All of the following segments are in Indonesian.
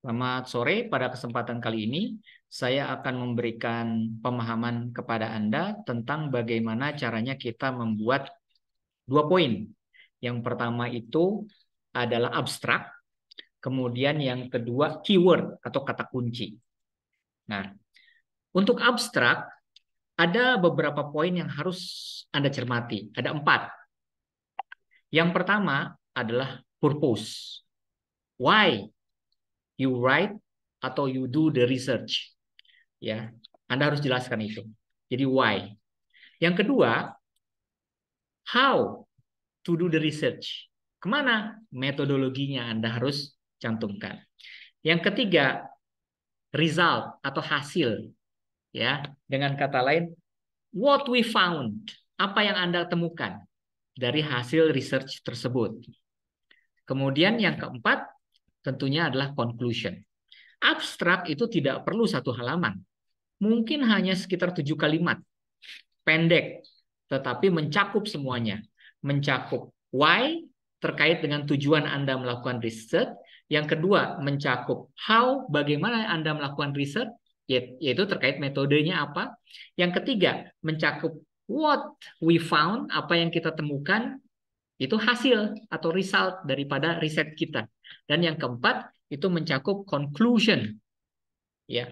Selamat sore, pada kesempatan kali ini saya akan memberikan pemahaman kepada Anda tentang bagaimana caranya kita membuat 2 poin. Yang pertama itu adalah abstrak, kemudian yang kedua keyword atau kata kunci. Nah, untuk abstrak ada beberapa poin yang harus Anda cermati. Ada 4. Yang pertama adalah purpose. Why you write atau you do the research. Ya, Anda harus jelaskan itu. Jadi why. Yang kedua, how to do the research. Kemana metodologinya Anda harus cantumkan. Yang ketiga, result atau hasil. Ya, dengan kata lain, what we found. Apa yang Anda temukan dari hasil research tersebut. Kemudian yang keempat, tentunya adalah conclusion. Abstrak itu tidak perlu 1 halaman. Mungkin hanya sekitar 7 kalimat. Pendek, tetapi mencakup semuanya. Mencakup why, terkait dengan tujuan Anda melakukan riset. Yang kedua, mencakup how, bagaimana Anda melakukan riset, yaitu terkait metodenya apa. Yang ketiga, mencakup what we found, apa yang kita temukan, itu hasil atau result daripada riset kita. Dan yang keempat, itu mencakup conclusion. Ya.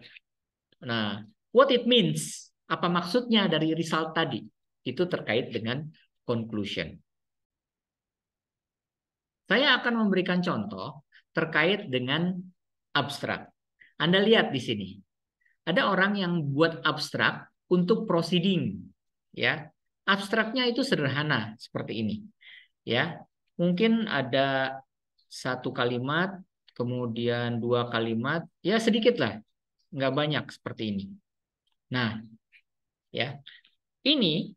Nah, what it means, apa maksudnya dari result tadi? Itu terkait dengan conclusion. Saya akan memberikan contoh terkait dengan abstrak. Anda lihat di sini. Ada orang yang buat abstrak untuk proceeding, ya. Abstraknya itu sederhana seperti ini. Ya. Mungkin ada 1 kalimat, kemudian 2 kalimat, ya sedikit lah. Nggak banyak seperti ini. Nah, ya, ini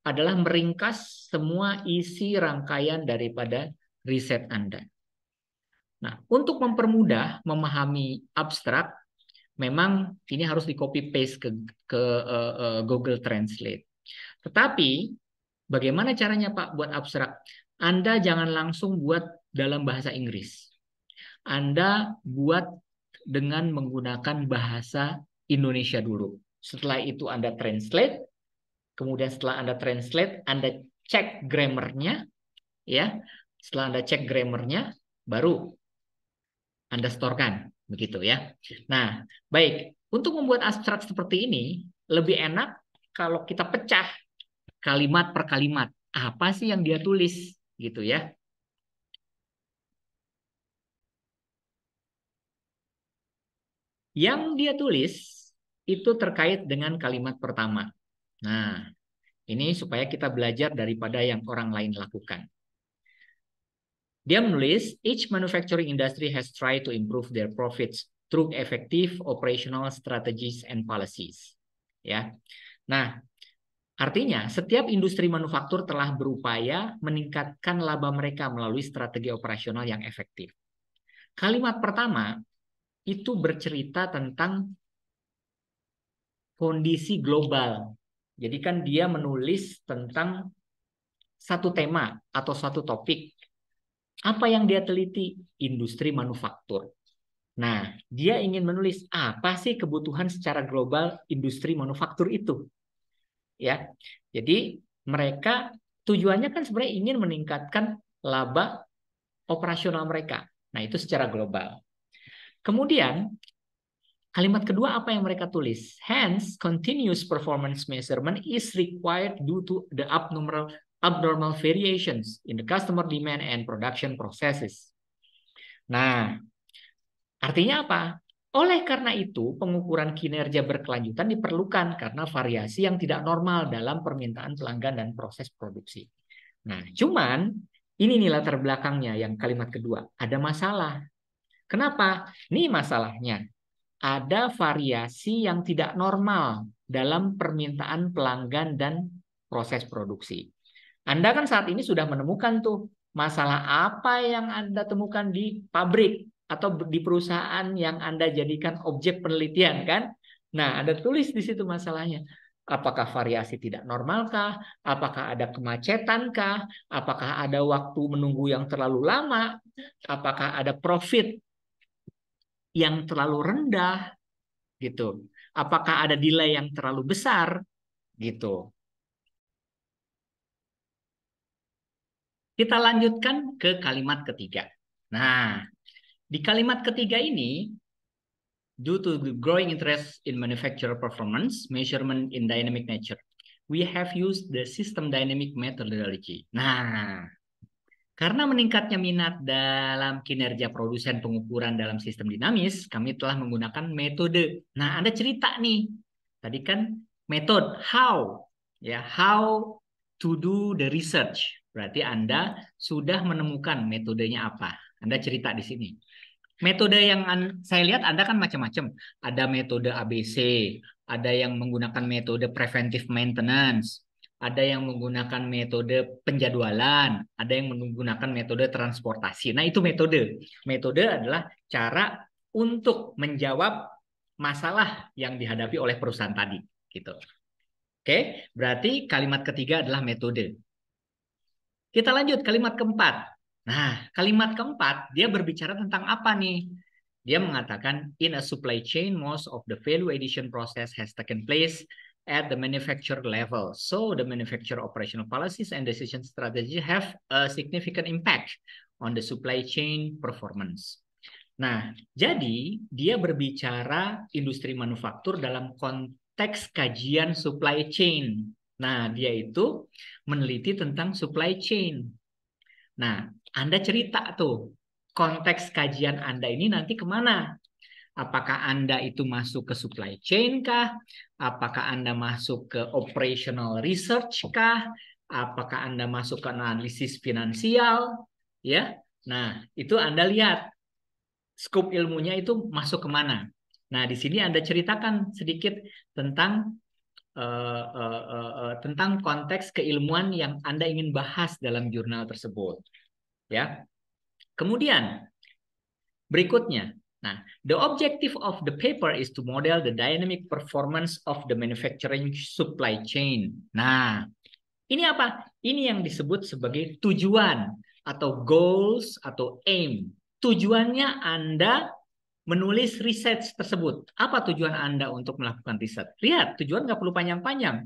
adalah meringkas semua isi rangkaian daripada riset Anda. Nah, untuk mempermudah memahami abstrak, memang ini harus di copy paste ke Google Translate. Tetapi bagaimana caranya Pak buat abstrak? Anda jangan langsung buat dalam bahasa Inggris. Anda buat dengan menggunakan bahasa Indonesia dulu. Setelah itu Anda translate. Kemudian setelah Anda translate, Anda cek grammarnya, ya. Setelah Anda cek grammarnya, baru Anda storekan, begitu ya. Nah, baik. Untuk membuat abstrak seperti ini, lebih enak kalau kita pecah kalimat per kalimat. Apa sih yang dia tulis, gitu ya. Yang dia tulis itu terkait dengan kalimat pertama. Nah, ini supaya kita belajar daripada yang orang lain lakukan. Dia menulis, each manufacturing industry has tried to improve their profits through effective operational strategies and policies. Ya. Nah, artinya setiap industri manufaktur telah berupaya meningkatkan laba mereka melalui strategi operasional yang efektif. Kalimat pertama itu bercerita tentang kondisi global. Jadi kan dia menulis tentang satu tema atau satu topik. Apa yang dia teliti? Industri manufaktur. Nah, dia ingin menulis apa sih kebutuhan secara global industri manufaktur itu. Ya. Jadi mereka tujuannya kan sebenarnya ingin meningkatkan laba operasional mereka. Nah, itu secara global. Kemudian kalimat kedua apa yang mereka tulis? Hence, continuous performance measurement is required due to the abnormal variations in the customer demand and production processes. Nah, artinya apa? Oleh karena itu, pengukuran kinerja berkelanjutan diperlukan karena variasi yang tidak normal dalam permintaan pelanggan dan proses produksi. Nah, cuman ini nih latar belakangnya yang kalimat kedua. Ada masalah. Kenapa? Ini masalahnya. Ada variasi yang tidak normal dalam permintaan pelanggan dan proses produksi. Anda kan saat ini sudah menemukan tuh masalah apa yang Anda temukan di pabrik atau di perusahaan yang Anda jadikan objek penelitian kan? Nah, Anda tulis di situ masalahnya. Apakah variasi tidak normalkah? Apakah ada kemacetankah? Apakah ada waktu menunggu yang terlalu lama? Apakah ada profit yang terlalu rendah gitu? Apakah ada delay yang terlalu besar gitu? Kita lanjutkan ke kalimat ketiga. Nah, di kalimat ketiga ini, due to the growing interest in manufacturer performance measurement in dynamic nature, we have used the system dynamic methodology. Nah, karena meningkatnya minat dalam kinerja produsen pengukuran dalam sistem dinamis, kami telah menggunakan metode. Nah, Anda cerita nih. Tadi kan method, how. Ya, how to do the research. Berarti Anda sudah menemukan metodenya apa. Anda cerita di sini. Metode yang saya lihat Anda kan macam-macam. Ada metode ABC, ada yang menggunakan metode preventive maintenance, ada yang menggunakan metode penjadwalan, ada yang menggunakan metode transportasi. Nah, itu metode. Metode adalah cara untuk menjawab masalah yang dihadapi oleh perusahaan tadi, gitu. Oke, berarti kalimat ketiga adalah metode. Kita lanjut kalimat keempat. Nah, kalimat keempat dia berbicara tentang apa nih? Dia mengatakan in a supply chain most of the value addition process has taken place at the manufacturer level. So the manufacturer operational policies and decision strategy have a significant impact on the supply chain performance. Nah, jadi dia berbicara industri manufaktur dalam konteks kajian supply chain. Nah, dia itu meneliti tentang supply chain. Nah, Anda cerita tuh, konteks kajian Anda ini nanti kemana? Apakah Anda itu masuk ke supply chain kah? Apakah Anda masuk ke operational research kah? Apakah Anda masuk ke analisis finansial? Ya, nah itu Anda lihat skop ilmunya itu masuk kemana. Nah, di sini Anda ceritakan sedikit tentang tentang konteks keilmuan yang Anda ingin bahas dalam jurnal tersebut. Ya. Kemudian berikutnya, nah, the objective of the paper is to model the dynamic performance of the manufacturing supply chain. Nah, ini apa? Ini yang disebut sebagai tujuan atau goals atau aim. Tujuannya Anda menulis riset tersebut. Apa tujuan Anda untuk melakukan riset? Lihat, tujuan nggak perlu panjang-panjang.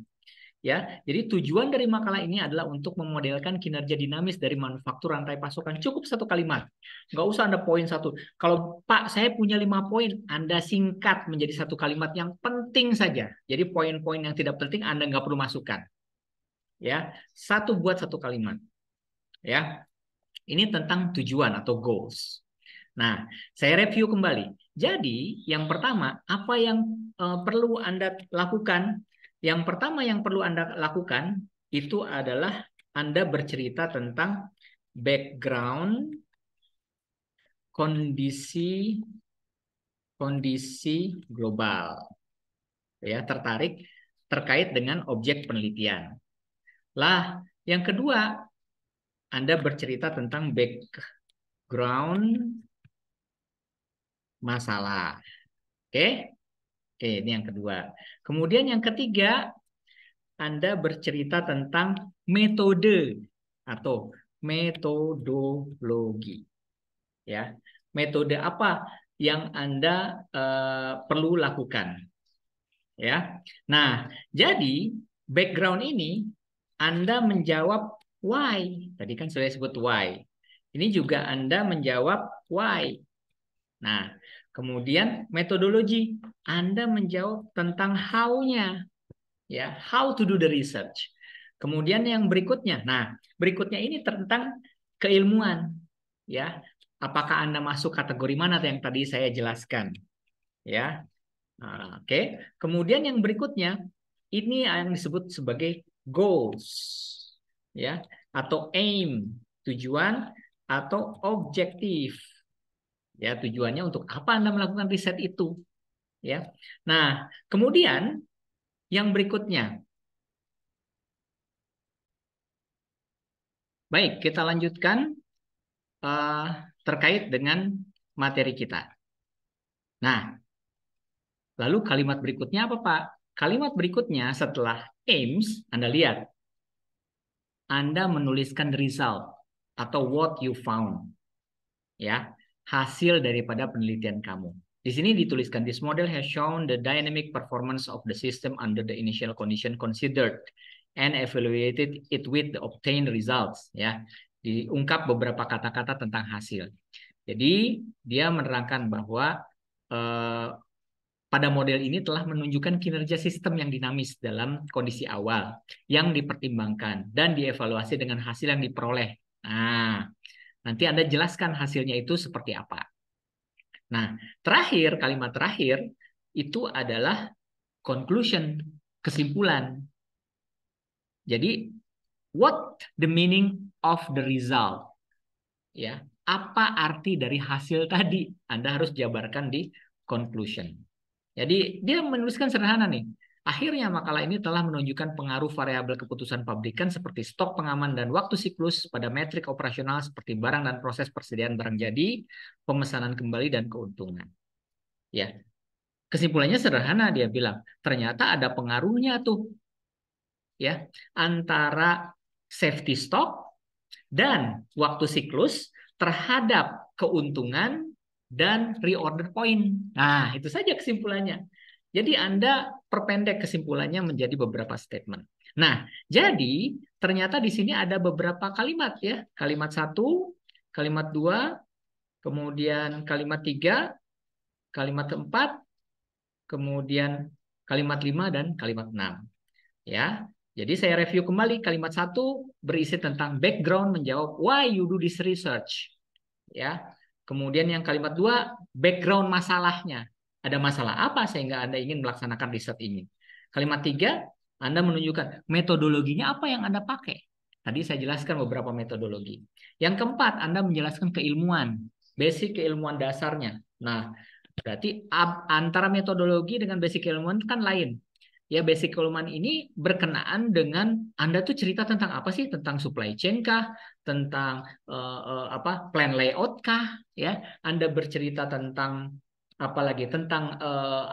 Ya, jadi tujuan dari makalah ini adalah untuk memodelkan kinerja dinamis dari manufaktur rantai pasokan. Cukup satu kalimat, nggak usah Anda poin satu. Kalau Pak, saya punya 5 poin, Anda singkat menjadi satu kalimat yang penting saja. Jadi poin-poin yang tidak penting Anda nggak perlu masukkan. Ya, satu buat satu kalimat. Ya, ini tentang tujuan atau goals. Nah, saya review kembali. Jadi, yang pertama, apa yang perlu Anda lakukan? Yang pertama yang perlu Anda lakukan itu adalah Anda bercerita tentang background, kondisi global. Ya, terkait dengan objek penelitian. Lah, yang kedua, Anda bercerita tentang background masalah. Oke? Oke, ini yang kedua. Kemudian yang ketiga, Anda bercerita tentang metode atau metodologi. Ya, metode apa yang Anda perlu lakukan? Ya. Nah, jadi background ini Anda menjawab why. Tadi kan sudah disebut why. Ini juga Anda menjawab why. Nah, kemudian metodologi, Anda menjawab tentang how-nya, ya, how to do the research. Kemudian yang berikutnya, nah, berikutnya ini tentang keilmuan, ya. Apakah Anda masuk kategori mana yang tadi saya jelaskan, ya. Nah, oke. Kemudian yang berikutnya, ini yang disebut sebagai goals, ya, atau aim, tujuan atau objektif. Ya, tujuannya untuk apa Anda melakukan riset itu, ya. Nah, kemudian yang berikutnya. Baik, kita lanjutkan terkait dengan materi kita. Nah, lalu kalimat berikutnya apa, Pak? Kalimat berikutnya setelah aims, Anda lihat. Anda menuliskan result atau what you found. Ya, hasil daripada penelitian kamu. Di sini dituliskan this model has shown the dynamic performance of the system under the initial condition considered and evaluated it with the obtained results. Ya, diungkap beberapa kata-kata tentang hasil. Jadi dia menerangkan bahwa pada model ini telah menunjukkan kinerja sistem yang dinamis dalam kondisi awal yang dipertimbangkan dan dievaluasi dengan hasil yang diperoleh. Nah, nanti Anda jelaskan hasilnya itu seperti apa. Nah, kalimat terakhir itu adalah conclusion, kesimpulan. Jadi, what the meaning of the result? Ya, apa arti dari hasil tadi? Anda harus jabarkan di conclusion. Jadi, dia menuliskan sederhana nih. Akhirnya makalah ini telah menunjukkan pengaruh variabel keputusan pabrikan seperti stok pengaman dan waktu siklus pada metrik operasional seperti barang dan proses persediaan barang jadi, pemesanan kembali dan keuntungan. Ya, kesimpulannya sederhana, dia bilang ternyata ada pengaruhnya tuh, ya, antara safety stock dan waktu siklus terhadap keuntungan dan reorder point. Nah, itu saja kesimpulannya. Jadi Anda perpendek kesimpulannya menjadi beberapa statement. Nah, jadi ternyata di sini ada beberapa kalimat ya. Kalimat 1, kalimat 2, kemudian kalimat 3, kalimat 4, kemudian kalimat 5 dan kalimat 6. Ya. Jadi saya review kembali. Kalimat 1 berisi tentang background, menjawab why you do this research. Ya. Kemudian yang kalimat 2 background masalahnya. Ada masalah apa sehingga Anda ingin melaksanakan riset ini? Kalimat 3, Anda menunjukkan metodologinya apa yang Anda pakai. Tadi saya jelaskan beberapa metodologi. Yang keempat, Anda menjelaskan keilmuan, basic keilmuan dasarnya. Nah, berarti antara metodologi dengan basic keilmuan kan lain. Ya, basic keilmuan ini berkenaan dengan Anda tuh cerita tentang apa sih? Tentang supply chain kah? Tentang plan layout kah? Ya, Anda bercerita tentang apalagi tentang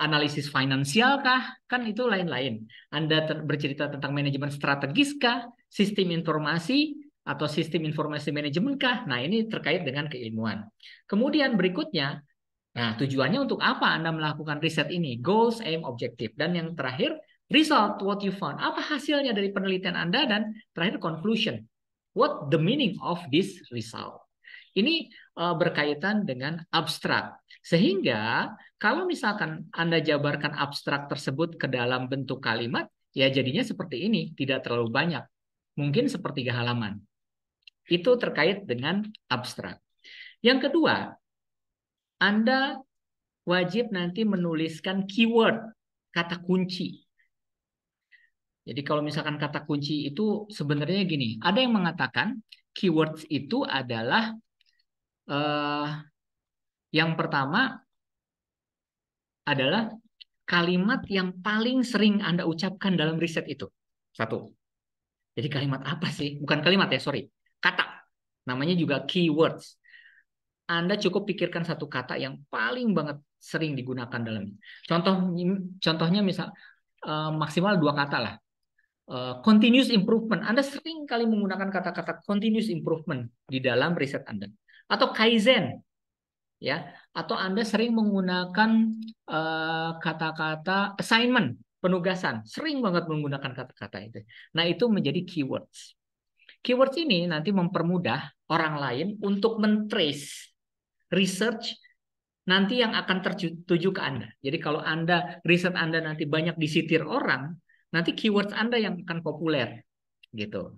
analisis finansial kah? Kan itu lain-lain. Anda bercerita tentang manajemen strategis kah? Sistem informasi atau sistem informasi manajemen kah? Nah, ini terkait dengan keilmuan. Kemudian berikutnya, nah, tujuannya untuk apa Anda melakukan riset ini? Goals, aim, objective. Dan yang terakhir, result, what you found. Apa hasilnya dari penelitian Anda? Dan terakhir, conclusion. What the meaning of this result? Ini berkaitan dengan abstrak. Sehingga kalau misalkan Anda jabarkan abstrak tersebut ke dalam bentuk kalimat, ya jadinya seperti ini, tidak terlalu banyak. Mungkin sepertiga halaman. Itu terkait dengan abstrak. Yang kedua, Anda wajib nanti menuliskan keyword, kata kunci. Jadi kalau misalkan kata kunci itu sebenarnya gini, ada yang mengatakan keywords itu adalah yang pertama adalah kalimat yang paling sering Anda ucapkan dalam riset itu. Satu. Jadi kalimat apa sih? Bukan kalimat ya, sorry. Kata. Namanya juga keywords. Anda cukup pikirkan satu kata yang paling banget sering digunakan dalam. Contohnya misal maksimal 2 kata lah. Continuous improvement. Anda sering kali menggunakan kata-kata continuous improvement di dalam riset Anda. Atau kaizen. Ya, atau Anda sering menggunakan kata-kata assignment, penugasan. Sering banget menggunakan kata-kata itu. Nah, itu menjadi keywords. Keywords ini nanti mempermudah orang lain untuk men-trace research nanti yang akan tertuju ke Anda. Jadi kalau Anda riset Anda nanti banyak disitir orang, nanti keywords Anda yang akan populer gitu.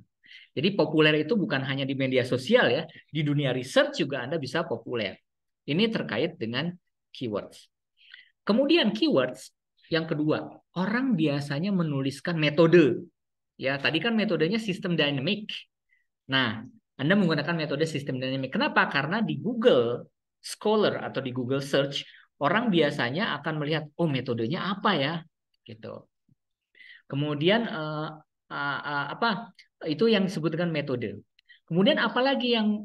Jadi populer itu bukan hanya di media sosial ya, di dunia research juga Anda bisa populer. Ini terkait dengan keywords. Kemudian keywords yang kedua, orang biasanya menuliskan metode. Ya, tadi kan metodenya sistem dynamic. Nah, Anda menggunakan metode sistem dynamic. Kenapa? Karena di Google Scholar atau di Google Search, orang biasanya akan melihat, oh metodenya apa ya, gitu. Kemudian apa? Itu yang disebut dengan metode. Kemudian apalagi yang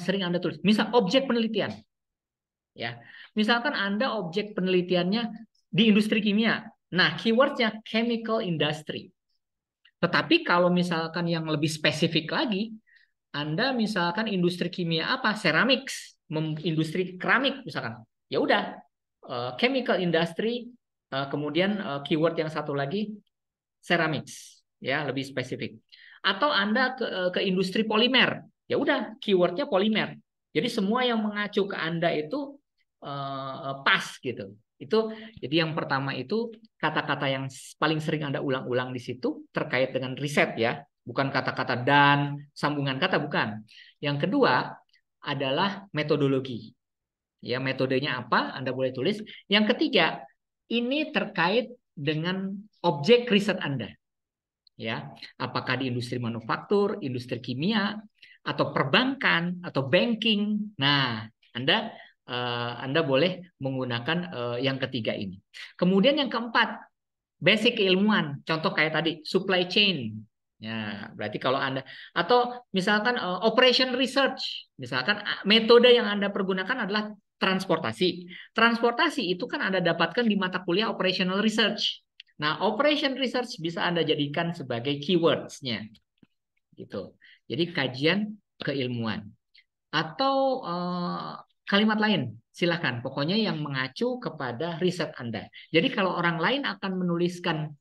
sering Anda tulis? Misal objek penelitian. Ya, misalkan Anda objek penelitiannya di industri kimia. Nah, keywordnya chemical industry. Tetapi kalau misalkan yang lebih spesifik lagi, Anda misalkan industri kimia apa? Ceramics, industri keramik misalkan. Ya udah, chemical industry, kemudian keyword yang satu lagi ceramics, ya lebih spesifik. Atau Anda ke industri polimer, ya udah keywordnya polimer. Jadi semua yang mengacu ke Anda itu pas gitu. Itu jadi yang pertama itu kata-kata yang paling sering Anda ulang-ulang di situ terkait dengan riset ya, bukan kata-kata dan sambungan kata bukan. Yang kedua adalah metodologi. Ya, metodenya apa? Anda boleh tulis. Yang ketiga, ini terkait dengan objek riset Anda. Ya, apakah di industri manufaktur, industri kimia, atau perbankan, atau banking. Nah, Anda boleh menggunakan yang ketiga ini. Kemudian yang keempat, basic keilmuan. Contoh kayak tadi, supply chain. Ya, berarti kalau Anda atau misalkan operation research, misalkan metode yang Anda pergunakan adalah transportasi. Transportasi itu kan Anda dapatkan di mata kuliah operational research. Nah, operation research bisa Anda jadikan sebagai keywords-nya. Gitu. Jadi kajian keilmuan. Atau kalimat lain, silahkan. Pokoknya yang mengacu kepada riset Anda. Jadi kalau orang lain akan menuliskan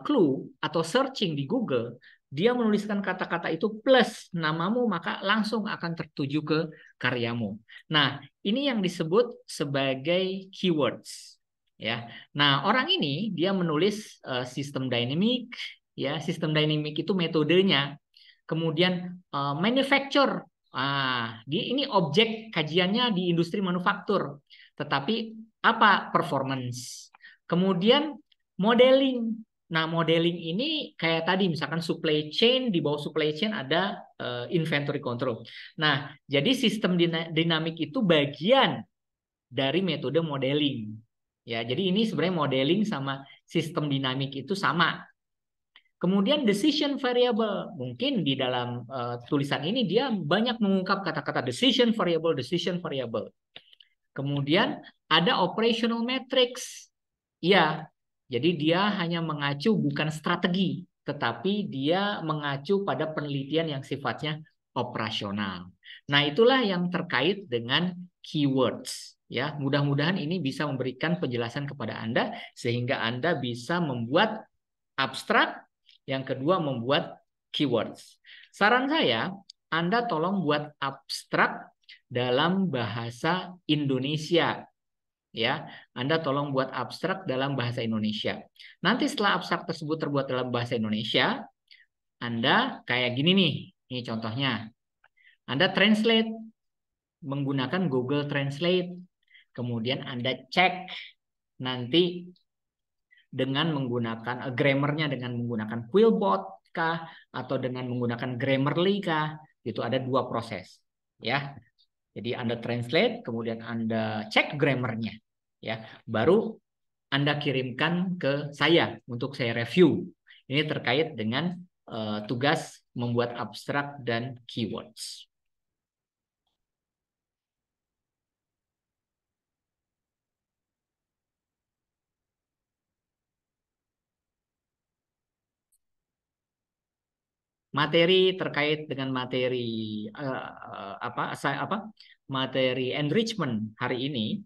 clue atau searching di Google, dia menuliskan kata-kata itu plus namamu, maka langsung akan tertuju ke karyamu. Nah, ini yang disebut sebagai keywords. Ya, nah orang ini dia menulis sistem dynamic, ya sistem dynamic itu metodenya. Kemudian manufacture, ini objek kajiannya di industri manufaktur. Tetapi apa performance? Kemudian modeling. Nah, modeling ini kayak tadi misalkan supply chain, di bawah supply chain ada inventory control. Nah, jadi sistem dinamik itu bagian dari metode modeling. Ya, jadi ini sebenarnya modeling sama sistem dinamik itu sama. Kemudian decision variable. Mungkin di dalam tulisan ini dia banyak mengungkap kata-kata decision variable, decision variable. Kemudian ada operational matrix. Iya, jadi dia hanya mengacu bukan strategi, tetapi dia mengacu pada penelitian yang sifatnya operasional. Nah, itulah yang terkait dengan keywords. Ya, mudah-mudahan ini bisa memberikan penjelasan kepada Anda sehingga Anda bisa membuat abstrak, yang kedua membuat keywords. Saran saya, Anda tolong buat abstrak dalam bahasa Indonesia. Ya, Anda tolong buat abstrak dalam bahasa Indonesia. Nanti setelah abstrak tersebut terbuat dalam bahasa Indonesia, Anda kayak gini nih. Ini contohnya. Anda translate menggunakan Google Translate. Kemudian Anda cek nanti dengan menggunakan grammarnya dengan menggunakan Quillbot kah atau dengan menggunakan Grammarly kah? Itu ada dua proses, ya. Jadi Anda translate, kemudian Anda cek grammarnya, ya. Baru Anda kirimkan ke saya untuk saya review. Ini terkait dengan tugas membuat abstrak dan keywords. Materi terkait dengan materi materi enrichment hari ini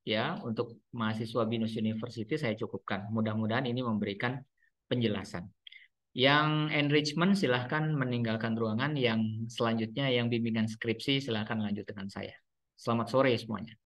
ya untuk mahasiswa BINUS University saya cukupkan. Mudah-mudahan ini memberikan penjelasan. Yang enrichment silahkan meninggalkan ruangan, yang selanjutnya yang bimbingan skripsi silahkan lanjut dengan saya. Selamat sore semuanya.